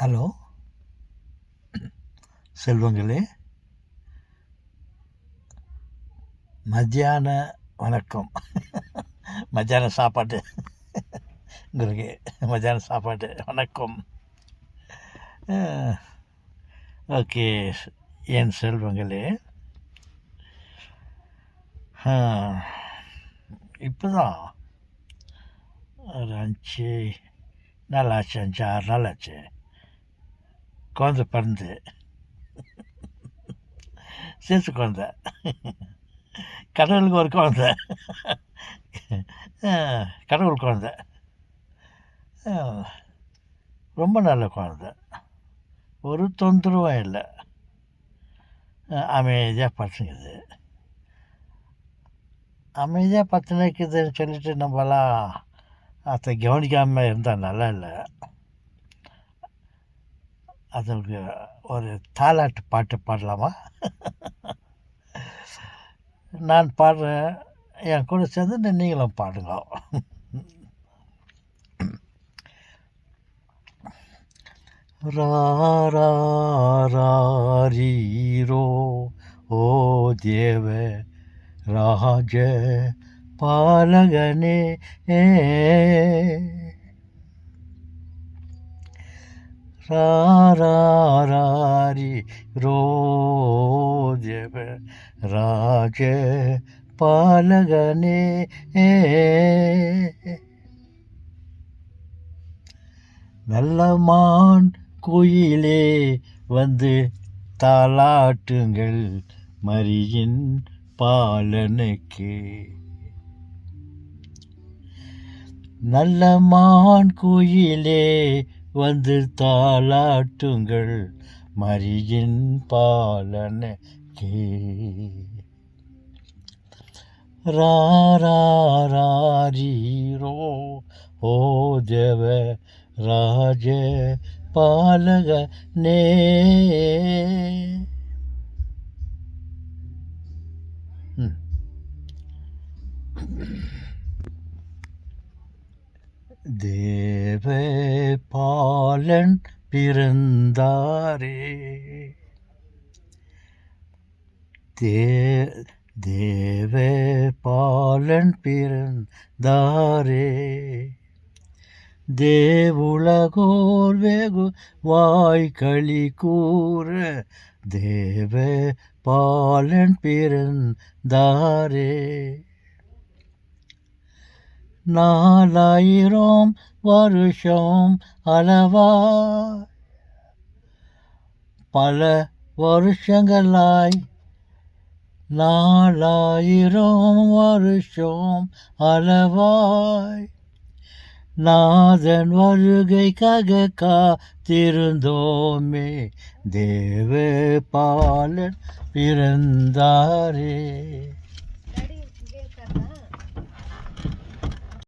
Hello செல்வங்களே, மத்தியான வணக்கம். மத்தியான சாப்பாட்டு உங்களுக்கு மத்தியான சாப்பாட்டு வணக்கம். ஓகே, என் செல்வங்களே, இப்போ தான் ஒரு 5 நாள் ஆச்சு, 5-6 நாள் ஆச்சு குழந்த பிறந்து. சேசு குழந்த, கடவுளுக்கு ஒரு குழந்த, கடவுள் குழந்த, ரொம்ப நல்ல குழந்த, ஒரு தொந்தரவும் இல்லை, அமைதியாக படுத்துக்குது. அமைதியாக படுத்துனுக்குதுன்னு சொல்லிட்டு நம்மளாம் அதை கவனிக்காமல் இருந்தால் நல்லா இல்லை. அதுக்கு ஒரு தாலாட்டு பாட்டு பாடலாமா? நான் பாடுறேன், என் கூட சேர்ந்து நீங்களும் பாடுங்க. ராரீரோ ஓ தேவ ராஜ பாலகனே, ராரி ரோ தேவ ராஜ பாலகனே, நல்லமான் கோயிலே வந்து தாலாட்டுங்கள் மரியின் பாலனுக்கு. நல்லமான் கோயிலே வந்து தாலாட்டுங்கள் மரியின் பாலனுக்கு. ராரீரோ ஓ தேவ ராஜ பாலகனே, தேவ பாலன் பிறந்தாரே, தேவ பாலன் பிறந்தாரே, தேவுலகோர் வெகு வாய்களி கூற தேவ பாலன் பிறந்தாரே. 4000 வருஷம் அளவா பல வருஷங்களாய், 4000 வருஷம் அளவாய் நாதன் வருகைக்காக காத்திருந்தோமே, தேவ பாலன் பிறந்தாரே.